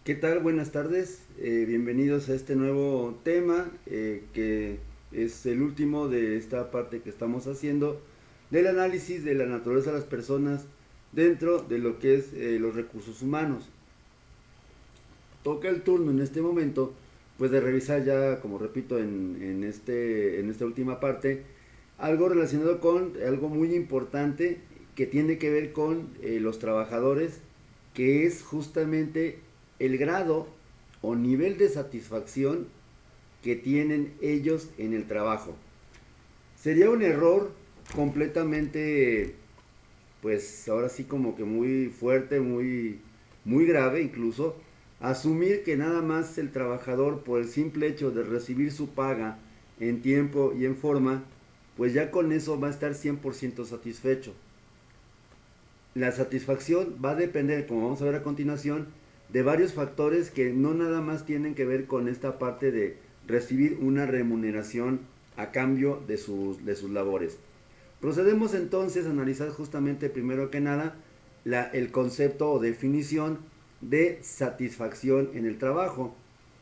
¿Qué tal? Buenas tardes. Bienvenidos a este nuevo tema que es el último de esta parte que estamos haciendo del análisis de la naturaleza de las personas dentro de lo que es los recursos humanos. Toca el turno en este momento pues de revisar ya, como repito, en esta última parte, algo relacionado con algo muy importante que tiene que ver con los trabajadores, que es justamente el grado o nivel de satisfacción que tienen ellos en el trabajo. Sería un error completamente, pues ahora sí como que muy fuerte, muy grave incluso, asumir que nada más el trabajador por el simple hecho de recibir su paga en tiempo y en forma, pues ya con eso va a estar 100% satisfecho. La satisfacción va a depender, como vamos a ver a continuación, de varios factores que no nada más tienen que ver con esta parte de recibir una remuneración a cambio de sus labores. Procedemos entonces a analizar justamente primero que nada el concepto o definición de satisfacción en el trabajo.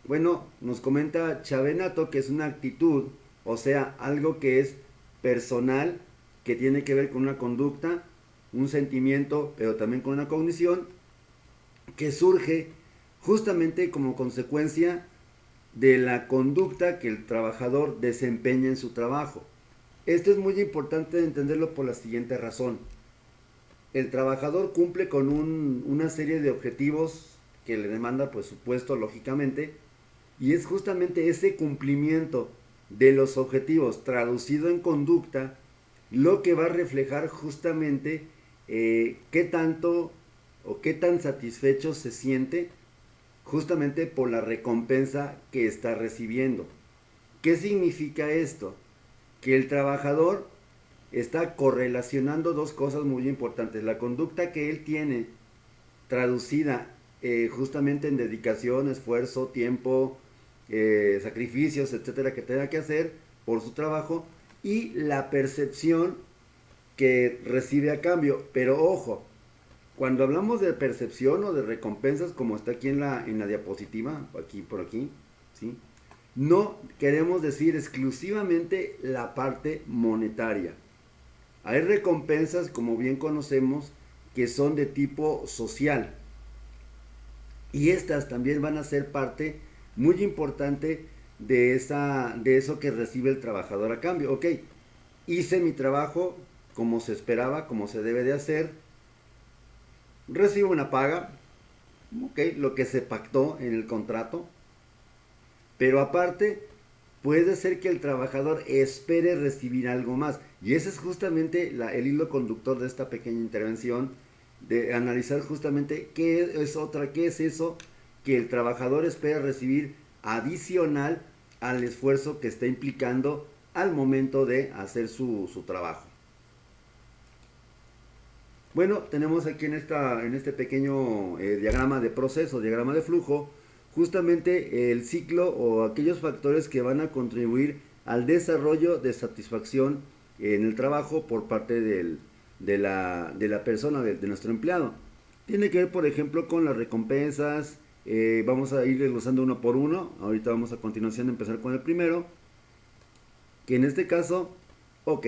Bueno, nos comenta Chavenato que es una actitud, o sea, algo que es personal, que tiene que ver con una conducta, un sentimiento, pero también con una cognición, que surge justamente como consecuencia de la conducta que el trabajador desempeña en su trabajo. Esto es muy importante entenderlo por la siguiente razón. El trabajador cumple con una serie de objetivos que le demanda, pues, su puesto, lógicamente, y es justamente ese cumplimiento de los objetivos traducido en conducta lo que va a reflejar justamente qué tanto o qué tan satisfecho se siente justamente por la recompensa que está recibiendo. ¿Qué significa esto? Que el trabajador está correlacionando dos cosas muy importantes. La conducta que él tiene traducida justamente en dedicación, esfuerzo, tiempo, sacrificios, etcétera, que tenga que hacer por su trabajo y la percepción que recibe a cambio. Pero ojo, cuando hablamos de percepción o de recompensas, como está aquí en la diapositiva, aquí por aquí, ¿sí? No queremos decir exclusivamente la parte monetaria. Hay recompensas, como bien conocemos, que son de tipo social. Y estas también van a ser parte muy importante de eso que recibe el trabajador a cambio. Ok, hice mi trabajo como se esperaba, como se debe de hacer, recibo una paga, ok, lo que se pactó en el contrato, pero aparte puede ser que el trabajador espere recibir algo más. Y ese es justamente el hilo conductor de esta pequeña intervención, de analizar justamente qué es eso que el trabajador espera recibir adicional al esfuerzo que está implicando al momento de hacer su trabajo. Bueno, tenemos aquí en este pequeño diagrama de proceso, diagrama de flujo, justamente el ciclo o aquellos factores que van a contribuir al desarrollo de satisfacción en el trabajo por parte de la persona, de nuestro empleado. Tiene que ver, por ejemplo, con las recompensas. Vamos a ir desglosando uno por uno. Ahorita vamos a continuación a empezar con el primero, que en este caso, ok,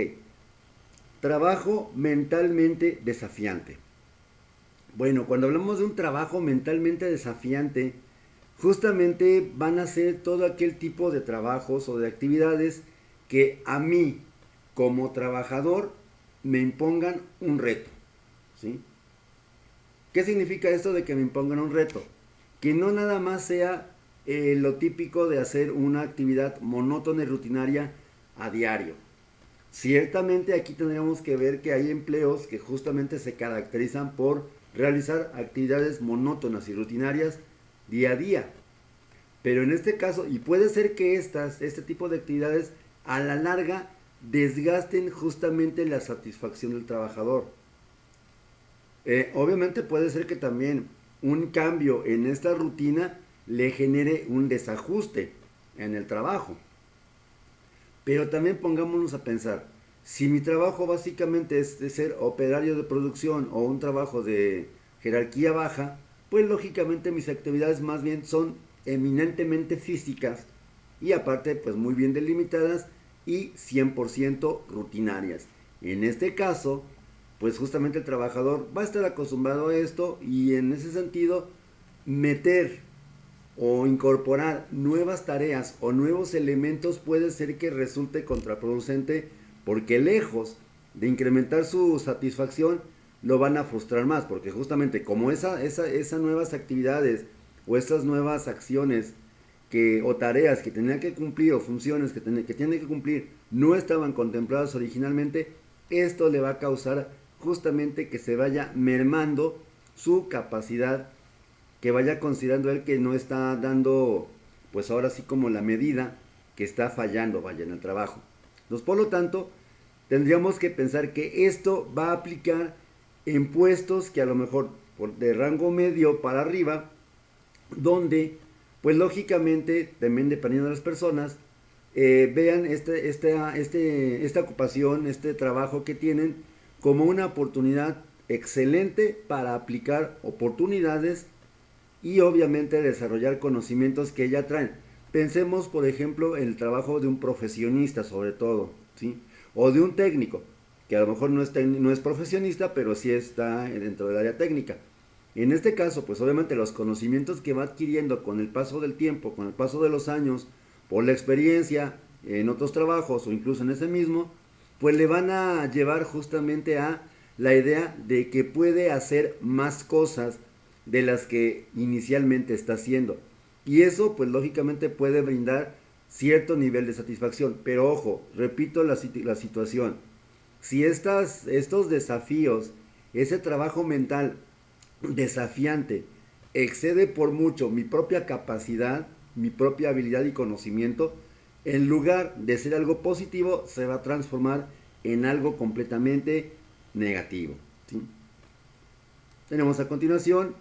trabajo mentalmente desafiante. Bueno, cuando hablamos de un trabajo mentalmente desafiante, justamente van a ser todo aquel tipo de trabajos o de actividades que a mí, como trabajador, me impongan un reto. ¿Sí? ¿Qué significa esto de que me impongan un reto? Que no nada más sea lo típico de hacer una actividad monótona y rutinaria a diario. Ciertamente aquí tendríamos que ver que hay empleos que justamente se caracterizan por realizar actividades monótonas y rutinarias día a día. Pero en este caso, y puede ser que este tipo de actividades a la larga desgasten justamente la satisfacción del trabajador. Obviamente puede ser que también un cambio en esta rutina le genere un desajuste en el trabajo. Pero también pongámonos a pensar, si mi trabajo básicamente es de ser operario de producción o un trabajo de jerarquía baja, pues lógicamente mis actividades más bien son eminentemente físicas y aparte pues muy bien delimitadas y 100% rutinarias. En este caso, pues justamente el trabajador va a estar acostumbrado a esto y en ese sentido meter o incorporar nuevas tareas o nuevos elementos puede ser que resulte contraproducente porque lejos de incrementar su satisfacción lo van a frustrar más porque justamente como esas nuevas actividades o esas nuevas acciones o tareas que tenían que cumplir o funciones que tienen que cumplir no estaban contempladas originalmente, esto le va a causar justamente que se vaya mermando su capacidad, que vaya considerando él que no está dando, pues ahora sí como la medida, que está fallando, vaya, en el trabajo. Entonces, por lo tanto, tendríamos que pensar que esto va a aplicar en puestos que a lo mejor de rango medio para arriba, donde, pues lógicamente, también dependiendo de las personas, vean esta ocupación, este trabajo que tienen como una oportunidad excelente para aplicar oportunidades y obviamente desarrollar conocimientos que ya traen. Pensemos, por ejemplo, en el trabajo de un profesionista, sobre todo, ¿sí? O de un técnico, que a lo mejor no es profesionista, pero sí está dentro del área técnica. En este caso, pues obviamente los conocimientos que va adquiriendo con el paso del tiempo, con el paso de los años, por la experiencia en otros trabajos o incluso en ese mismo, pues le van a llevar justamente a la idea de que puede hacer más cosas de las que inicialmente está haciendo. Y eso pues lógicamente puede brindar cierto nivel de satisfacción. Pero ojo, repito la situación. Si estos desafíos, ese trabajo mental desafiante, excede por mucho mi propia capacidad, mi propia habilidad y conocimiento, en lugar de ser algo positivo, se va a transformar en algo completamente negativo, ¿sí? Tenemos a continuación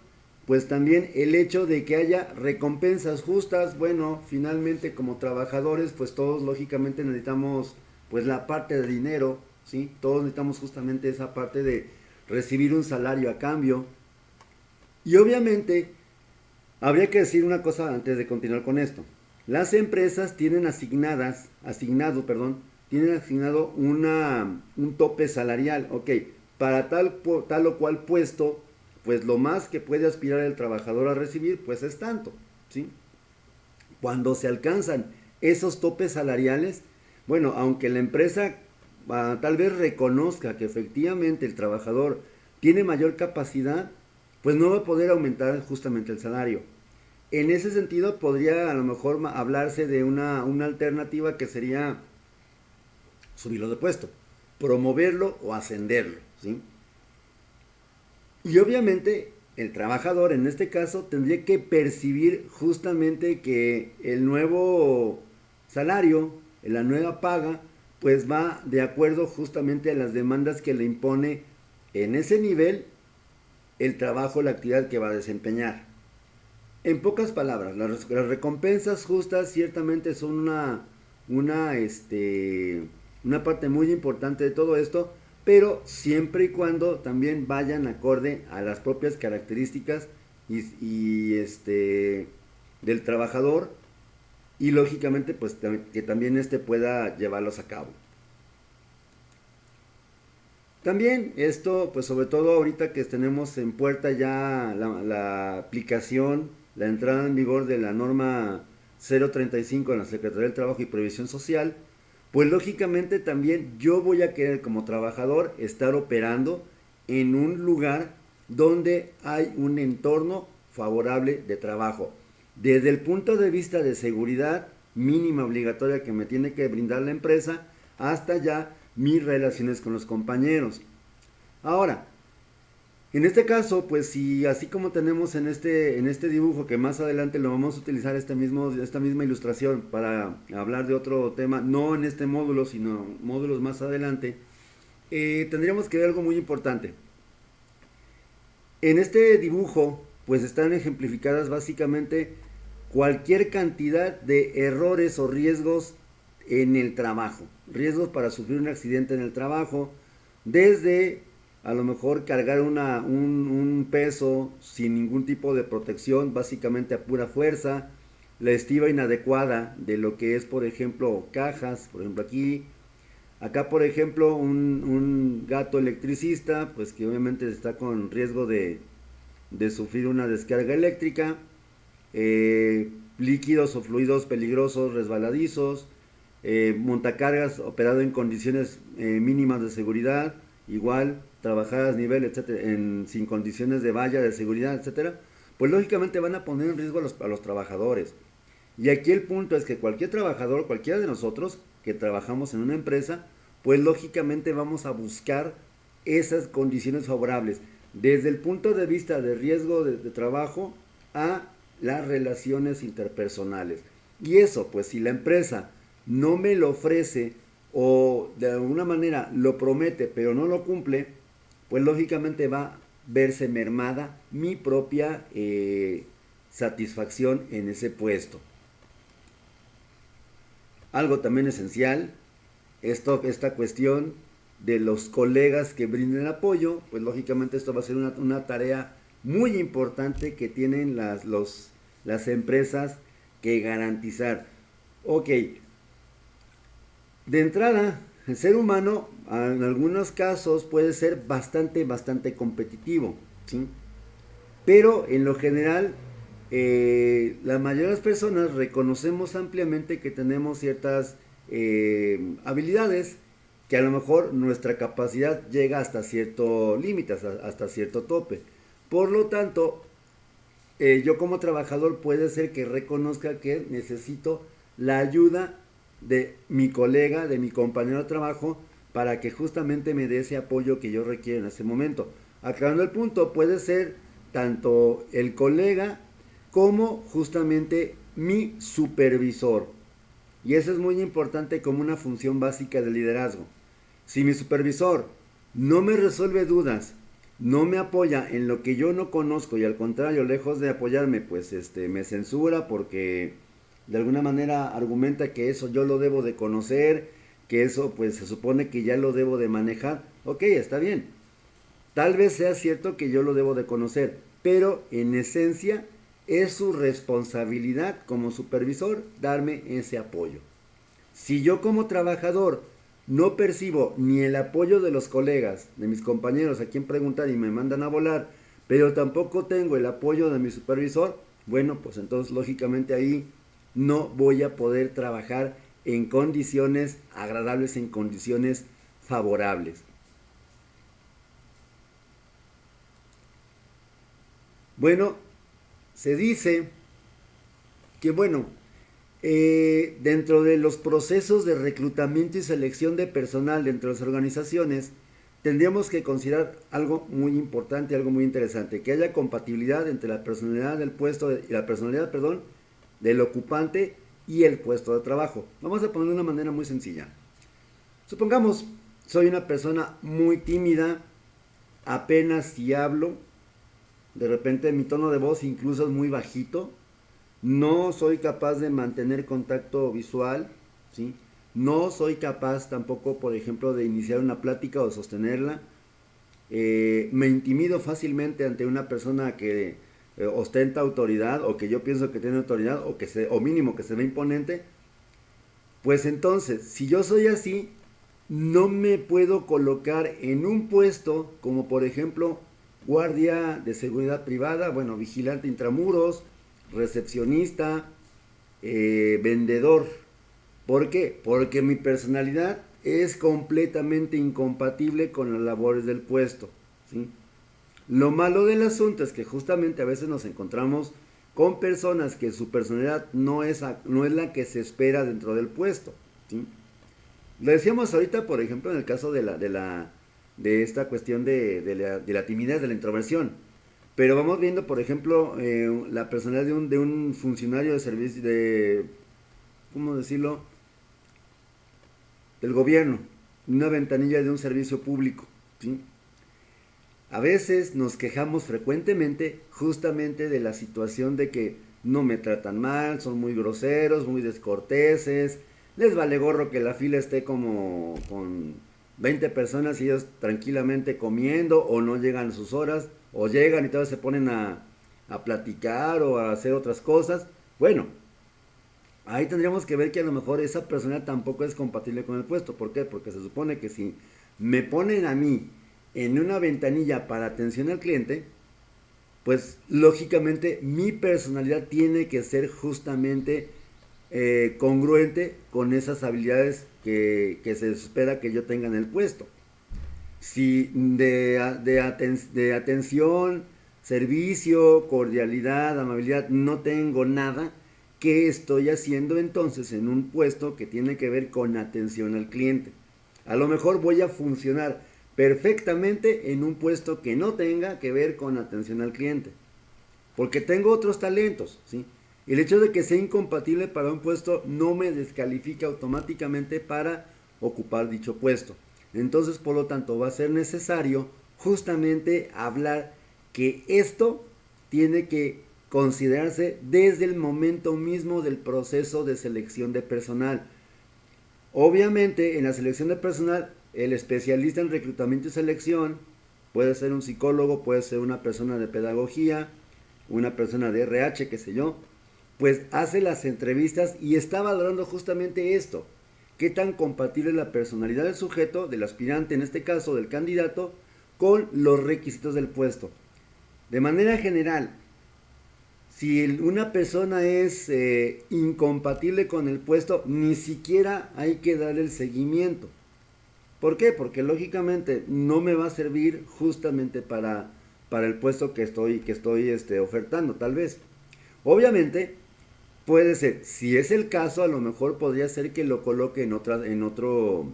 pues también el hecho de que haya recompensas justas. Bueno, finalmente como trabajadores pues todos lógicamente necesitamos pues la parte de dinero, ¿sí? Todos necesitamos justamente esa parte de recibir un salario a cambio. Y obviamente habría que decir una cosa antes de continuar con esto. Las empresas tienen tienen asignado un tope salarial, ok, para tal o cual puesto, pues lo más que puede aspirar el trabajador a recibir, pues es tanto, ¿sí? Cuando se alcanzan esos topes salariales, bueno, aunque la empresa tal vez reconozca que efectivamente el trabajador tiene mayor capacidad, pues no va a poder aumentar justamente el salario. En ese sentido podría a lo mejor hablarse de una alternativa que sería subirlo de puesto, promoverlo o ascenderlo, ¿sí? Y obviamente el trabajador en este caso tendría que percibir justamente que el nuevo salario, la nueva paga, pues va de acuerdo justamente a las demandas que le impone en ese nivel el trabajo, la actividad que va a desempeñar. En pocas palabras, las recompensas justas ciertamente son una parte muy importante de todo esto, pero siempre y cuando también vayan acorde a las propias características del trabajador y lógicamente pues que también pueda llevarlos a cabo. También esto, pues sobre todo ahorita que tenemos en puerta ya la aplicación, la entrada en vigor de la norma 035 en la Secretaría del Trabajo y Previsión Social, pues lógicamente también yo voy a querer como trabajador estar operando en un lugar donde hay un entorno favorable de trabajo. Desde el punto de vista de seguridad mínima obligatoria que me tiene que brindar la empresa, hasta ya mis relaciones con los compañeros. Ahora, en este caso, pues si así como tenemos en este dibujo, que más adelante lo vamos a utilizar esta misma ilustración para hablar de otro tema, no en este módulo, sino módulos más adelante, tendríamos que ver algo muy importante. En este dibujo, pues están ejemplificadas básicamente cualquier cantidad de errores o riesgos en el trabajo, riesgos para sufrir un accidente en el trabajo, desde a lo mejor cargar un peso sin ningún tipo de protección, básicamente a pura fuerza, la estiva inadecuada de lo que es, por ejemplo, cajas, por ejemplo aquí, acá por ejemplo un gato electricista, pues que obviamente está con riesgo de sufrir una descarga eléctrica, líquidos o fluidos peligrosos, resbaladizos, montacargas operado en condiciones mínimas de seguridad, igual trabajar a nivel, etcétera, sin condiciones de valla de seguridad, etcétera, pues lógicamente van a poner en riesgo a los trabajadores. Y aquí el punto es que cualquier trabajador, cualquiera de nosotros que trabajamos en una empresa, pues lógicamente vamos a buscar esas condiciones favorables, desde el punto de vista de riesgo de trabajo a las relaciones interpersonales. Y eso, pues si la empresa no me lo ofrece o de alguna manera lo promete pero no lo cumple, pues lógicamente va a verse mermada mi propia satisfacción en ese puesto. Algo también esencial, esta cuestión de los colegas que brinden apoyo, pues lógicamente esto va a ser una tarea muy importante que tienen las empresas que garantizar. Ok, de entrada, el ser humano en algunos casos puede ser bastante competitivo, ¿sí? Pero en lo general, la mayoría de las personas reconocemos ampliamente que tenemos ciertas habilidades que a lo mejor nuestra capacidad llega hasta cierto límite, hasta cierto tope. Por lo tanto, yo como trabajador puede ser que reconozca que necesito la ayuda de mi colega, de mi compañero de trabajo, para que justamente me dé ese apoyo que yo requiero en ese momento. Aclarando el punto, puede ser tanto el colega como justamente mi supervisor. Y eso es muy importante como una función básica de liderazgo. Si mi supervisor no me resuelve dudas, no me apoya en lo que yo no conozco y al contrario, lejos de apoyarme, pues me censura porque de alguna manera argumenta que eso yo lo debo de conocer, que eso pues se supone que ya lo debo de manejar. Ok, está bien. Tal vez sea cierto que yo lo debo de conocer, pero en esencia es su responsabilidad como supervisor darme ese apoyo. Si yo como trabajador no percibo ni el apoyo de los colegas, de mis compañeros a quien preguntar y me mandan a volar, pero tampoco tengo el apoyo de mi supervisor, bueno, pues entonces lógicamente ahí no voy a poder trabajar en condiciones agradables, en condiciones favorables. Bueno, se dice que dentro de los procesos de reclutamiento y selección de personal dentro de las organizaciones, tendríamos que considerar algo muy importante, algo muy interesante, que haya compatibilidad entre la personalidad del puesto y la personalidad, perdón, del ocupante y el puesto de trabajo. Vamos a ponerlo de una manera muy sencilla. Supongamos, soy una persona muy tímida, apenas si hablo, de repente mi tono de voz incluso es muy bajito, no soy capaz de mantener contacto visual, ¿sí? No soy capaz tampoco, por ejemplo, de iniciar una plática o sostenerla. Me intimido fácilmente ante una persona que ostenta autoridad o que yo pienso que tiene autoridad o mínimo que se ve imponente. Pues entonces, si yo soy así, no me puedo colocar en un puesto como por ejemplo guardia de seguridad privada, bueno, vigilante intramuros, recepcionista, vendedor. ¿Por qué? Porque mi personalidad es completamente incompatible con las labores del puesto, ¿sí? Lo malo del asunto es que justamente a veces nos encontramos con personas que su personalidad no es la que se espera dentro del puesto, ¿sí? Lo decíamos ahorita, por ejemplo, en el caso de esta cuestión de la timidez, de la introversión. Pero vamos viendo, por ejemplo, la personalidad de un funcionario de servicio, ¿cómo decirlo? Del gobierno, una ventanilla de un servicio público, ¿sí? A veces nos quejamos frecuentemente justamente de la situación de que no me tratan mal, son muy groseros, muy descorteses, les vale gorro que la fila esté como con 20 personas y ellos tranquilamente comiendo o no llegan a sus horas o llegan y todos se ponen a platicar o a hacer otras cosas. Bueno, ahí tendríamos que ver que a lo mejor esa persona tampoco es compatible con el puesto. ¿Por qué? Porque se supone que si me ponen a mí en una ventanilla para atención al cliente, pues lógicamente mi personalidad tiene que ser justamente congruente con esas habilidades que se espera que yo tenga en el puesto. Si de atención, servicio, cordialidad, amabilidad, no tengo nada, ¿qué estoy haciendo entonces en un puesto que tiene que ver con atención al cliente? A lo mejor voy a funcionar perfectamente en un puesto que no tenga que ver con atención al cliente, porque tengo otros talentos, ¿sí? El hecho de que sea incompatible para un puesto no me descalifica automáticamente para ocupar dicho puesto. Entonces, por lo tanto, va a ser necesario justamente hablar que esto tiene que considerarse desde el momento mismo del proceso de selección de personal. Obviamente, en la selección de personal, el especialista en reclutamiento y selección puede ser un psicólogo, puede ser una persona de pedagogía, una persona de RH, qué sé yo, pues hace las entrevistas y está valorando justamente esto. Qué tan compatible es la personalidad del sujeto, del aspirante en este caso, del candidato, con los requisitos del puesto. De manera general, si una persona es incompatible con el puesto, ni siquiera hay que darle el seguimiento. ¿Por qué? Porque lógicamente no me va a servir justamente para el puesto que estoy ofertando, tal vez. Obviamente, puede ser, si es el caso, a lo mejor podría ser que lo coloque en otro,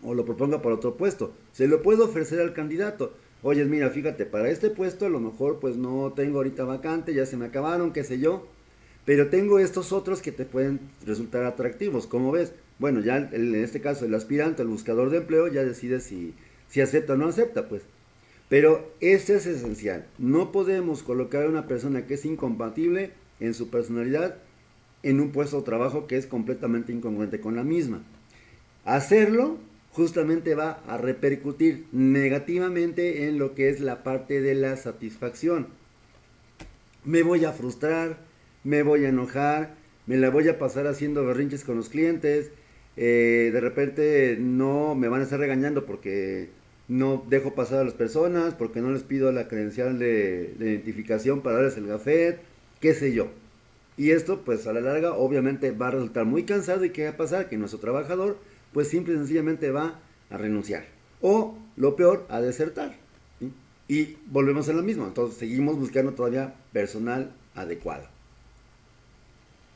o lo proponga para otro puesto. Se lo puedo ofrecer al candidato. Oye, mira, fíjate, para este puesto a lo mejor pues no tengo ahorita vacante, ya se me acabaron, qué sé yo, pero tengo estos otros que te pueden resultar atractivos. ¿Cómo ves? Bueno, ya en este caso el aspirante, el buscador de empleo, ya decide si acepta o no acepta, pues. Pero esto es esencial. No podemos colocar a una persona que es incompatible en su personalidad en un puesto de trabajo que es completamente incongruente con la misma. Hacerlo justamente va a repercutir negativamente en lo que es la parte de la satisfacción. Me voy a frustrar, me voy a enojar, me la voy a pasar haciendo berrinches con los clientes, de repente no me van a estar regañando porque no dejo pasar a las personas, porque no les pido la credencial de identificación para darles el gafet, qué sé yo. Y esto pues a la larga obviamente va a resultar muy cansado. ¿Y qué va a pasar? Que nuestro trabajador pues simple y sencillamente va a renunciar. O lo peor, a desertar. ¿Sí? Y volvemos a lo mismo. Entonces seguimos buscando todavía personal adecuado.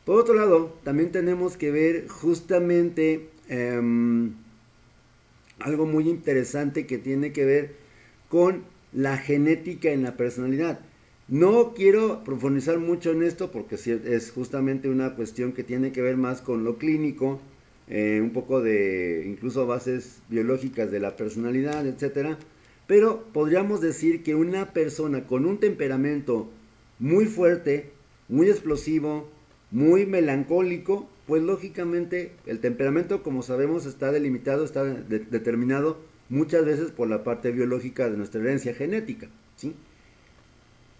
Por otro lado, también tenemos que ver justamente algo muy interesante que tiene que ver con la genética en la personalidad. No quiero profundizar mucho en esto porque es justamente una cuestión que tiene que ver más con lo clínico, un poco de incluso bases biológicas de la personalidad, etcétera. Pero podríamos decir que una persona con un temperamento muy fuerte, muy explosivo, muy melancólico, pues lógicamente el temperamento, como sabemos, está delimitado, está determinado muchas veces por la parte biológica de nuestra herencia genética, ¿sí?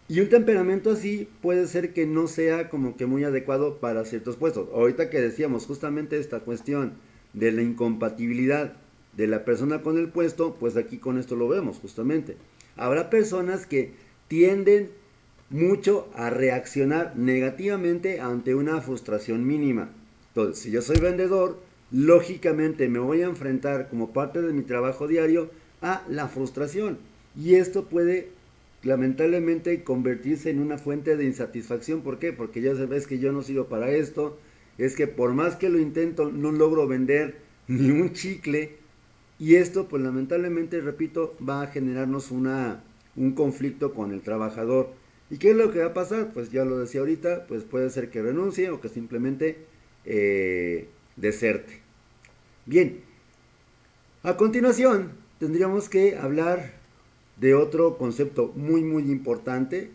Y un temperamento así puede ser que no sea como que muy adecuado para ciertos puestos. Ahorita que decíamos justamente esta cuestión de la incompatibilidad de la persona con el puesto, pues aquí con esto lo vemos justamente. Habrá personas que tienden mucho a reaccionar negativamente ante una frustración mínima. Entonces, si yo soy vendedor, lógicamente me voy a enfrentar como parte de mi trabajo diario a la frustración. Y esto puede lamentablemente convertirse en una fuente de insatisfacción. ¿Por qué? Porque ya sabes que yo no sirvo para esto, es que por más que lo intento no logro vender ni un chicle, y esto pues lamentablemente, repito, va a generarnos un conflicto con el trabajador. ¿Y qué es lo que va a pasar? Pues ya lo decía ahorita, pues puede ser que renuncie o que simplemente deserte. Bien, a continuación tendríamos que hablar de otro concepto muy importante,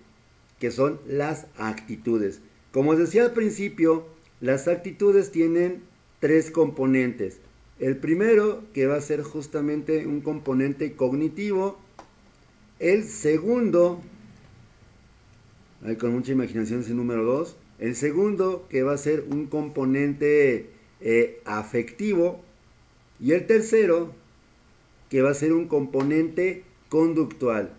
que son las actitudes. Como decía al principio, las actitudes tienen tres componentes: El primero, que va a ser justamente un componente cognitivo. El segundo, ahí con mucha imaginación es el número 2. El segundo, que va a ser un componente afectivo. Y el tercero, que va a ser un componente conductual.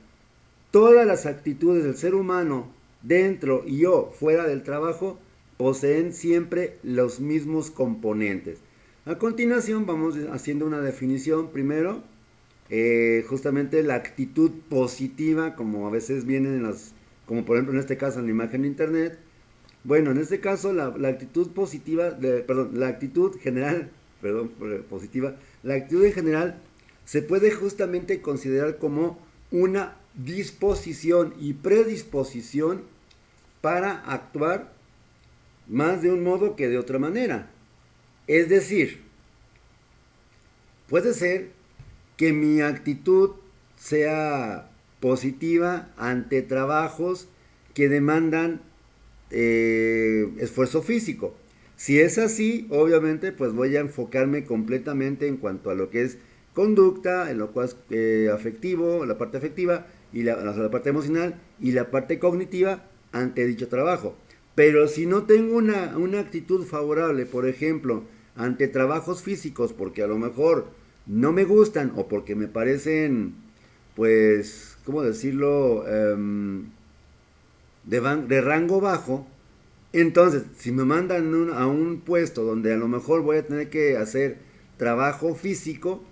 Todas las actitudes del ser humano, dentro y o fuera del trabajo, poseen siempre los mismos componentes. A continuación vamos haciendo una definición primero. Justamente la actitud positiva, como a veces vienen en las, como por ejemplo en este caso en la imagen de internet. Bueno, en este caso la actitud positiva, la actitud general, positiva, la actitud en general se puede justamente considerar como una disposición y predisposición para actuar más de un modo que de otra manera. Es decir, puede ser que mi actitud sea positiva ante trabajos que demandan esfuerzo físico. Si es así, obviamente, pues voy a enfocarme completamente en cuanto a lo que es conducta, en lo cual es afectivo, la parte afectiva, y la parte emocional y la parte cognitiva ante dicho trabajo. Pero si no tengo una actitud favorable, por ejemplo, ante trabajos físicos, porque a lo mejor no me gustan o porque me parecen, pues, ¿cómo decirlo? De rango bajo, entonces, si me mandan a un puesto donde a lo mejor voy a tener que hacer trabajo físico,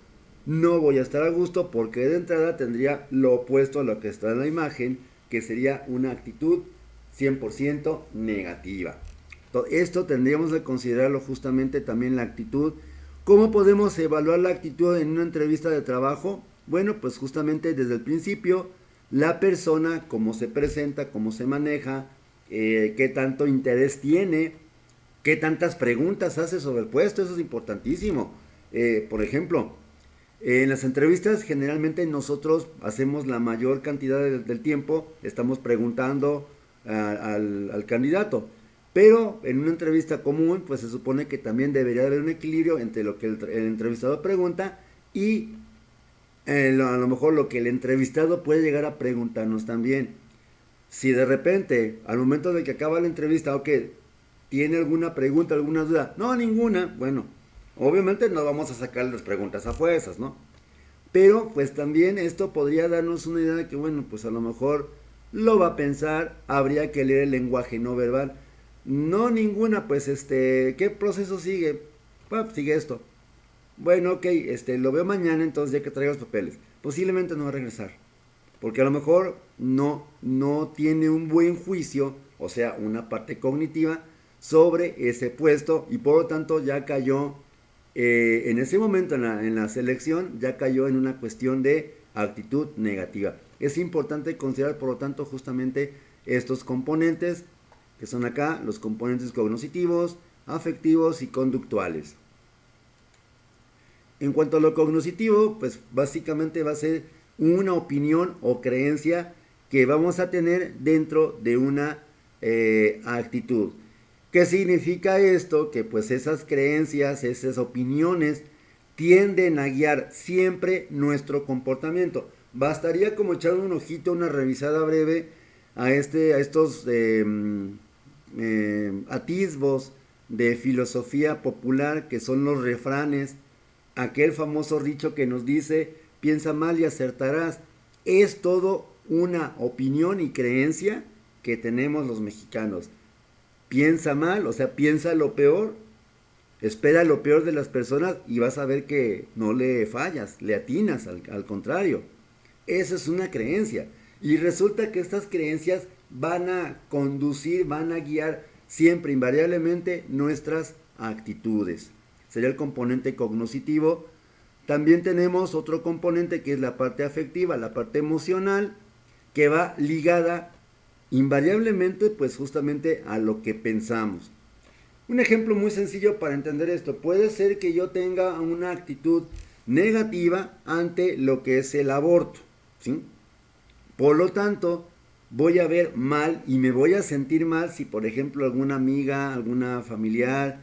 no voy a estar a gusto porque de entrada tendría lo opuesto a lo que está en la imagen, que sería una actitud 100% negativa. Esto tendríamos que considerarlo justamente también la actitud. ¿Cómo podemos evaluar la actitud en una entrevista de trabajo? Bueno, pues justamente desde el principio, la persona, cómo se presenta, cómo se maneja, qué tanto interés tiene, qué tantas preguntas hace sobre el puesto, eso es importantísimo. Por ejemplo, en las entrevistas generalmente nosotros hacemos la mayor cantidad del tiempo, estamos preguntando al candidato, pero en una entrevista común pues se supone que también debería haber un equilibrio entre lo que el entrevistador pregunta y a lo mejor lo que el entrevistado puede llegar a preguntarnos también. Si de repente, al momento de que acaba la entrevista, ok, ¿tiene alguna pregunta, alguna duda? No, ninguna. Bueno, obviamente no vamos a sacar las preguntas a fuerzas, ¿no? Pero pues también esto podría darnos una idea de que, bueno, pues a lo mejor lo va a pensar, habría que leer el lenguaje no verbal. No ninguna, pues ¿qué proceso sigue? Pues sigue esto. Bueno, ok, lo veo mañana, entonces ya que traiga los papeles. Posiblemente no va a regresar. Porque a lo mejor no tiene un buen juicio, o sea, una parte cognitiva sobre ese puesto y por lo tanto ya cayó, en ese momento en la selección, ya cayó en una cuestión de actitud negativa. Es importante considerar por lo tanto justamente estos componentes que son acá los componentes cognitivos, afectivos y conductuales. En cuanto a lo cognitivo, pues básicamente va a ser una opinión o creencia que vamos a tener dentro de una actitud. ¿Qué significa esto? Que pues esas creencias, esas opiniones tienden a guiar siempre nuestro comportamiento. Bastaría como echar un ojito, una revisada breve a estos atisbos de filosofía popular que son los refranes, aquel famoso dicho que nos dice piensa mal y acertarás. Es todo una opinión y creencia que tenemos los mexicanos. Piensa mal, o sea, piensa lo peor, espera lo peor de las personas y vas a ver que no le fallas, le atinas, al contrario. Esa es una creencia. Y resulta que estas creencias van a conducir, van a guiar siempre, invariablemente, nuestras actitudes. Sería el componente cognitivo. También tenemos otro componente que es la parte afectiva, la parte emocional, que va ligada invariablemente pues justamente a lo que pensamos. Un ejemplo muy sencillo para entender esto, puede ser que yo tenga una actitud negativa ante lo que es el aborto, ¿sí? Por lo tanto, voy a ver mal y me voy a sentir mal si por ejemplo alguna amiga, alguna familiar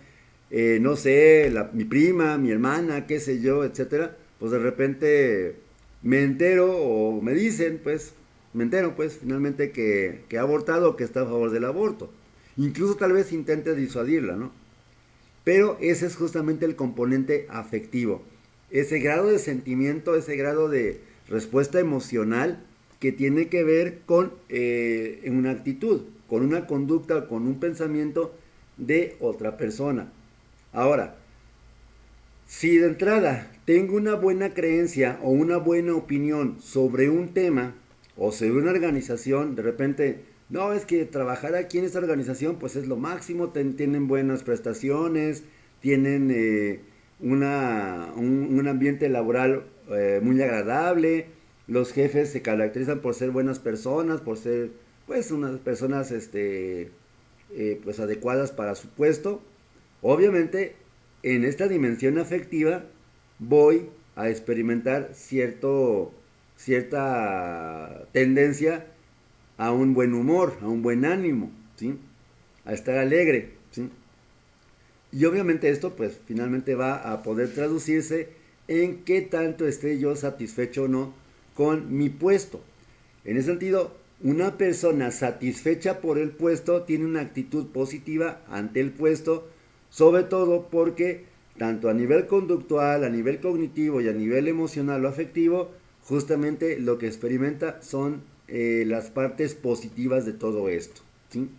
no sé, mi prima, mi hermana, qué sé yo, etcétera, pues de repente me entero o me dicen, pues, me entero, pues, finalmente que ha abortado o que está a favor del aborto. Incluso tal vez intente disuadirla, ¿no? Pero ese es justamente el componente afectivo. Ese grado de sentimiento, ese grado de respuesta emocional que tiene que ver con una actitud, con una conducta, con un pensamiento de otra persona. Ahora, si de entrada tengo una buena creencia o una buena opinión sobre un tema o sobre una organización, de repente, no, es que trabajar aquí en esta organización pues es lo máximo, tienen buenas prestaciones, tienen un ambiente laboral muy agradable, los jefes se caracterizan por ser buenas personas, por ser pues unas personas pues adecuadas para su puesto. Obviamente, en esta dimensión afectiva voy a experimentar cierta tendencia a un buen humor, a un buen ánimo, ¿sí? A estar alegre, ¿sí? Y obviamente esto pues finalmente va a poder traducirse en qué tanto esté yo satisfecho o no con mi puesto. En ese sentido, una persona satisfecha por el puesto tiene una actitud positiva ante el puesto, sobre todo porque tanto a nivel conductual, a nivel cognitivo y a nivel emocional o afectivo, justamente lo que experimenta son las partes positivas de todo esto, ¿sí?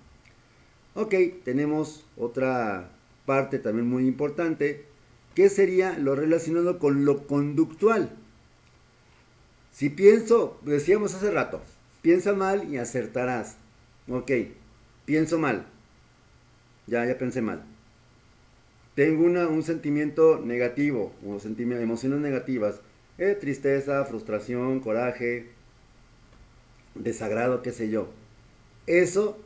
Ok, tenemos otra parte también muy importante, que sería lo relacionado con lo conductual. Si pienso, decíamos hace rato, piensa mal y acertarás. Ok, pienso mal. Ya pensé mal. Tengo un sentimiento negativo, o emociones negativas. Tristeza, frustración, coraje, desagrado, qué sé yo. Eso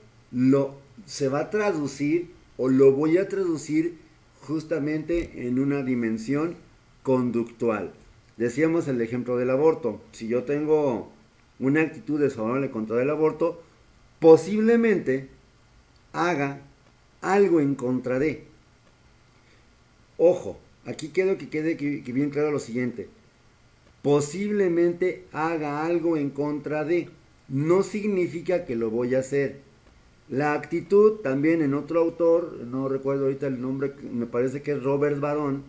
se va a traducir o lo voy a traducir justamente en una dimensión conductual. Decíamos el ejemplo del aborto. Si yo tengo una actitud desfavorable contra el aborto, posiblemente haga algo en contra de. Ojo, aquí quiero que quede bien claro lo siguiente. Posiblemente haga algo en contra de. No significa que lo voy a hacer. La actitud, también en otro autor, no recuerdo ahorita el nombre, me parece que es Robert Barón,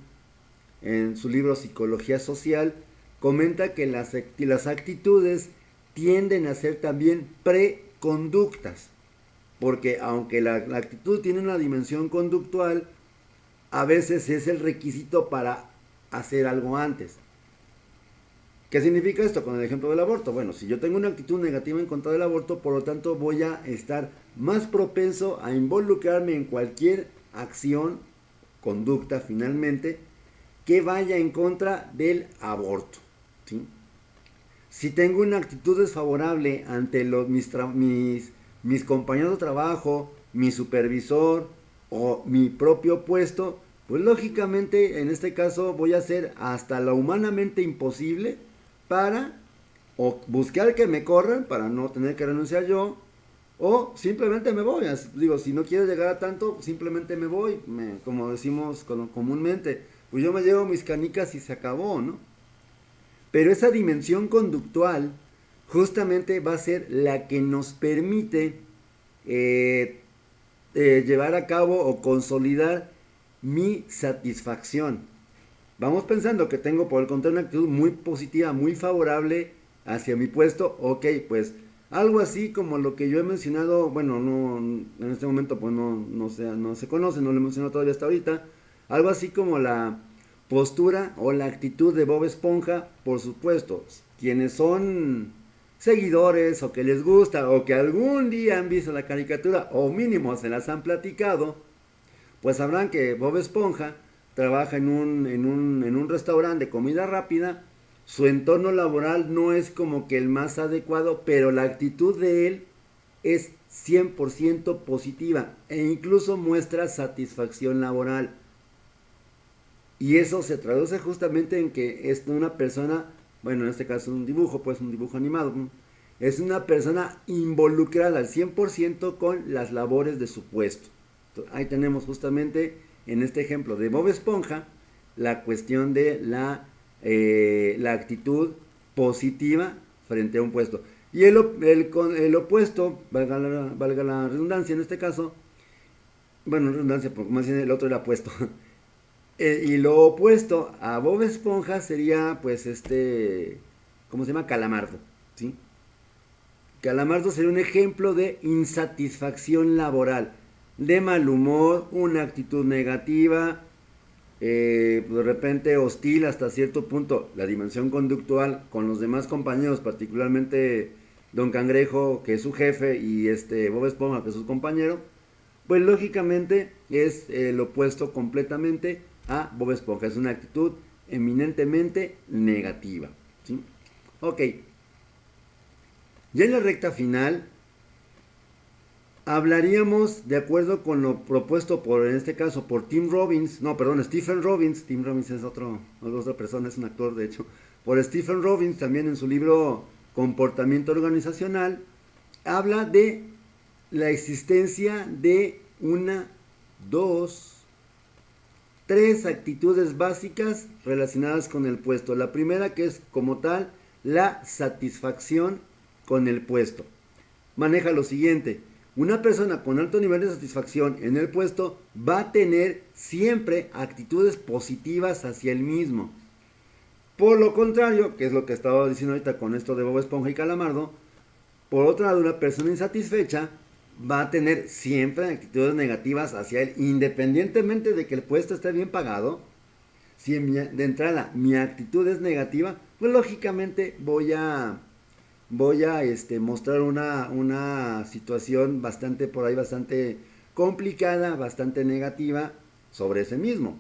en su libro Psicología Social, comenta que las actitudes tienden a ser también preconductas, porque aunque la actitud tiene una dimensión conductual, a veces es el requisito para hacer algo antes. ¿Qué significa esto con el ejemplo del aborto? Bueno, si yo tengo una actitud negativa en contra del aborto, por lo tanto voy a estar más propenso a involucrarme en cualquier acción, conducta finalmente, que vaya en contra del aborto, ¿sí? Si tengo una actitud desfavorable ante mis compañeros de trabajo, mi supervisor o mi propio puesto, pues lógicamente en este caso voy a hacer hasta lo humanamente imposible para o buscar que me corran para no tener que renunciar yo, o simplemente me voy. Digo, si no quiero llegar a tanto, simplemente me voy, como decimos comúnmente, pues yo me llevo mis canicas y se acabó, ¿no? Pero esa dimensión conductual justamente va a ser la que nos permite eh, llevar a cabo o consolidar mi satisfacción. Vamos pensando que tengo por el contrario una actitud muy positiva, muy favorable hacia mi puesto. Ok, pues algo así como lo que yo he mencionado, bueno, no en este momento pues no se conoce, no lo he mencionado todavía hasta ahorita. Algo así como la postura o la actitud de Bob Esponja, por supuesto. Quienes son seguidores o que les gusta o que algún día han visto la caricatura o mínimo se las han platicado, pues sabrán que Bob Esponja trabaja en un restaurante de comida rápida. Su entorno laboral no es como que el más adecuado, pero la actitud de él es 100% positiva e incluso muestra satisfacción laboral. Y eso se traduce justamente en que es una persona, bueno, en este caso un dibujo, pues un dibujo animado, es una persona involucrada al 100% con las labores de su puesto. Entonces, ahí tenemos justamente en este ejemplo de Bob Esponja, la cuestión de la actitud positiva frente a un puesto. Y el opuesto, valga la redundancia en este caso, bueno, redundancia, porque más bien el otro era apuesto. Y lo opuesto a Bob Esponja sería, pues, ¿cómo se llama? Calamardo, ¿sí? Calamardo sería un ejemplo de insatisfacción laboral, de mal humor, una actitud negativa, de repente hostil hasta cierto punto, la dimensión conductual con los demás compañeros, particularmente Don Cangrejo, que es su jefe, y Bob Esponja, que es su compañero, pues lógicamente es lo opuesto completamente a Bob Esponja. Es una actitud eminentemente negativa, ¿sí? Ok. Ya en la recta final hablaríamos de acuerdo con lo propuesto por, en este caso, por Stephen Robbins. Tim Robbins es otra persona, es un actor de hecho. Por Stephen Robbins, también en su libro Comportamiento Organizacional, habla de la existencia de una, dos, tres actitudes básicas relacionadas con el puesto. La primera, que es como tal la satisfacción con el puesto. Maneja lo siguiente: una persona con alto nivel de satisfacción en el puesto va a tener siempre actitudes positivas hacia el mismo. Por lo contrario, que es lo que estaba diciendo ahorita con esto de Bob Esponja y Calamardo, por otro lado, una persona insatisfecha va a tener siempre actitudes negativas hacia él, independientemente de que el puesto esté bien pagado. Si de entrada mi actitud es negativa, pues lógicamente voy a mostrar una situación bastante complicada, bastante negativa sobre ese mismo.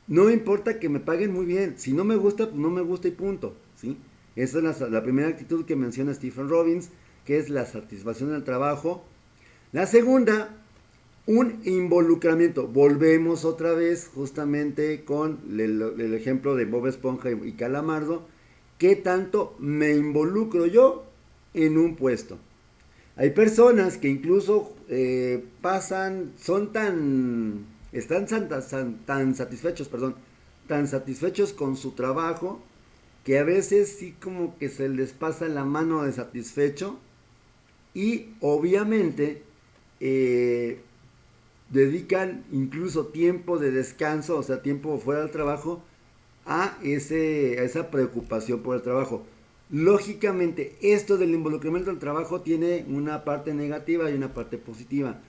No importa que me paguen muy bien, si no me gusta, pues no me gusta y punto, ¿sí? Esa es la primera actitud que menciona Stephen Robbins, que es la satisfacción del trabajo. La segunda, un involucramiento. Volvemos otra vez justamente con el ejemplo de Bob Esponja y Calamardo. ¿Qué tanto me involucro yo en un puesto? Hay personas que incluso están tan satisfechos, tan satisfechos con su trabajo, que a veces sí como que se les pasa la mano de satisfecho, y obviamente dedican incluso tiempo de descanso, o sea, tiempo fuera del trabajo, a esa preocupación por el trabajo. Lógicamente, esto del involucramiento del trabajo tiene una parte negativa y una parte positiva.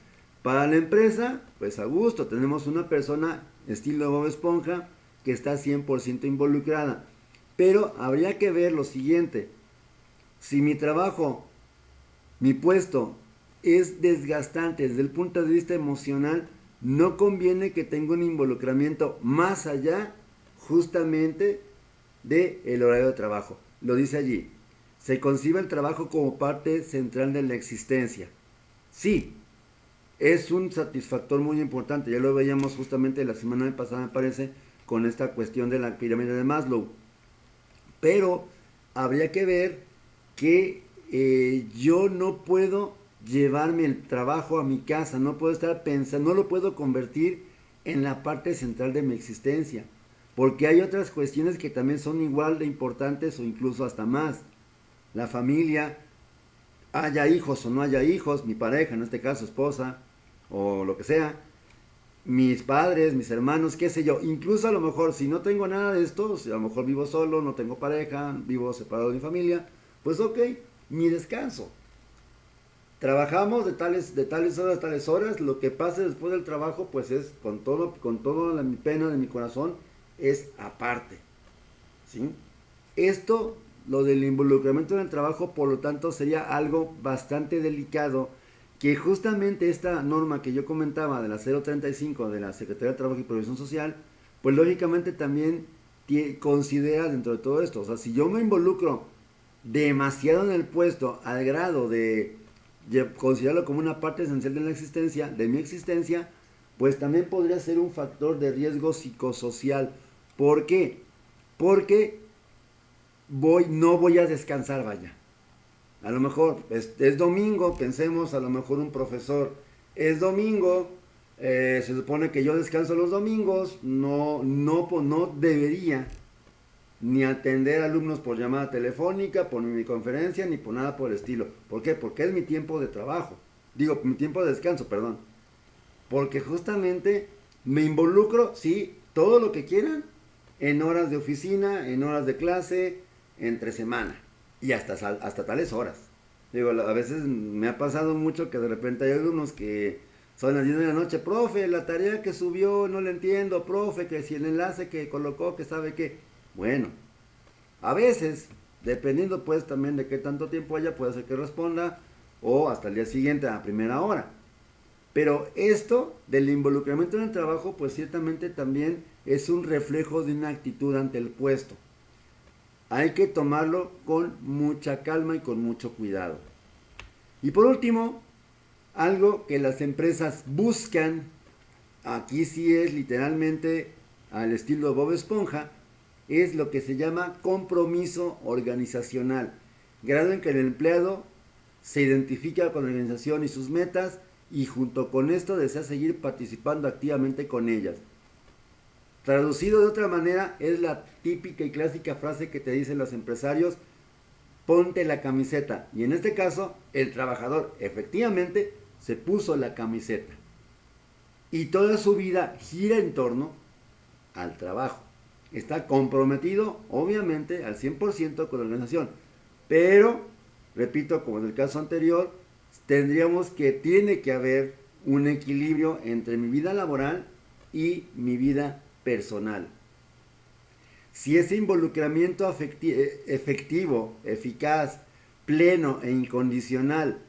Para la empresa, pues a gusto, tenemos una persona estilo Bob Esponja que está 100% involucrada. Pero habría que ver lo siguiente: si mi trabajo, mi puesto, es desgastante desde el punto de vista emocional, no conviene que tenga un involucramiento más allá justamente del horario de trabajo. Lo dice allí: se concibe el trabajo como parte central de la existencia. Sí, es un satisfactor muy importante. Ya lo veíamos justamente la semana pasada, me parece, con esta cuestión de la pirámide de Maslow. Pero habría que ver que yo no puedo llevarme el trabajo a mi casa, no puedo estar pensando, no lo puedo convertir en la parte central de mi existencia, porque hay otras cuestiones que también son igual de importantes o incluso hasta más. La familia, haya hijos o no haya hijos, mi pareja, en este caso esposa o lo que sea, mis padres, mis hermanos, qué sé yo. Incluso a lo mejor si no tengo nada de esto, si a lo mejor vivo solo, no tengo pareja, vivo separado de mi familia, pues ok, mi descanso. Trabajamos de tales horas, lo que pase después del trabajo, pues es con toda mi pena de mi corazón, es aparte, ¿sí? Esto, lo del involucramiento en el trabajo, por lo tanto, sería algo bastante delicado, que justamente esta norma que yo comentaba de la 035 de la Secretaría de Trabajo y Previsión Social, pues lógicamente también considera dentro de todo esto. O sea, si yo me involucro demasiado en el puesto al grado de considerarlo como una parte esencial de la existencia, de mi existencia, pues también podría ser un factor de riesgo psicosocial. ¿Por qué? Porque no voy a descansar, vaya. A lo mejor es domingo, pensemos, a lo mejor un profesor, es domingo, Se supone que yo descanso los domingos, no debería ni atender alumnos por llamada telefónica, por mi conferencia, ni por nada por el estilo. ¿Por qué? Porque es mi tiempo de trabajo. Digo, mi tiempo de descanso, perdón. Porque justamente me involucro, sí, todo lo que quieran, en horas de oficina, en horas de clase, entre semana. Y hasta tales horas. Digo, a veces me ha pasado mucho que de repente hay alumnos que son las 10 de la noche, profe, la tarea que subió no la entiendo, profe, que si el enlace que colocó, que sabe que... Bueno, a veces, dependiendo pues también de qué tanto tiempo haya, puede ser que responda o hasta el día siguiente a primera hora. Pero esto del involucramiento en el trabajo, pues ciertamente también es un reflejo de una actitud ante el puesto. Hay que tomarlo con mucha calma y con mucho cuidado. Y por último, algo que las empresas buscan, aquí sí es literalmente al estilo de Bob Esponja, es lo que se llama compromiso organizacional, grado en que el empleado se identifica con la organización y sus metas y junto con esto desea seguir participando activamente con ellas. Traducido de otra manera, es la típica y clásica frase que te dicen los empresarios: ponte la camiseta. Y en este caso, el trabajador efectivamente se puso la camiseta. Y toda su vida gira en torno al trabajo. Está comprometido, obviamente, al 100% con la organización. Pero, repito, como en el caso anterior, tiene que haber un equilibrio entre mi vida laboral y mi vida personal. Si ese involucramiento efectivo, eficaz, pleno e incondicional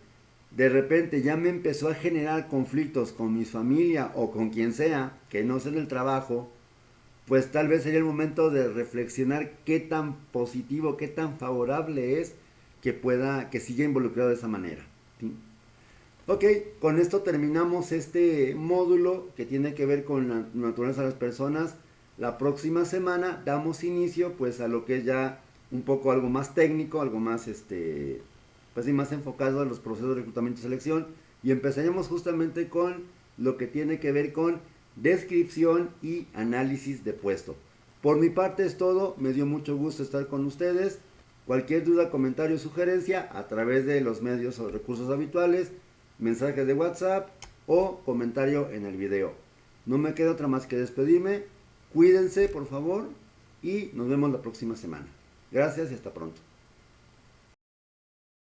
de repente ya me empezó a generar conflictos con mi familia o con quien sea, que no sea en el trabajo, pues tal vez sería el momento de reflexionar qué tan positivo, qué tan favorable es que siga involucrado de esa manera. ¿Sí? Ok, con esto terminamos este módulo que tiene que ver con la naturaleza de las personas. La próxima semana damos inicio pues a lo que es ya un poco algo más técnico, algo más pues sí, más enfocado a los procesos de reclutamiento y selección, y empezaremos justamente con lo que tiene que ver con descripción y análisis de puesto. Por mi parte es todo, me dio mucho gusto estar con ustedes. Cualquier duda, comentario o sugerencia a través de los medios o recursos habituales, mensajes de WhatsApp o comentario en el video. No me queda otra más que despedirme. Cuídense por favor y nos vemos la próxima semana. Gracias y hasta pronto.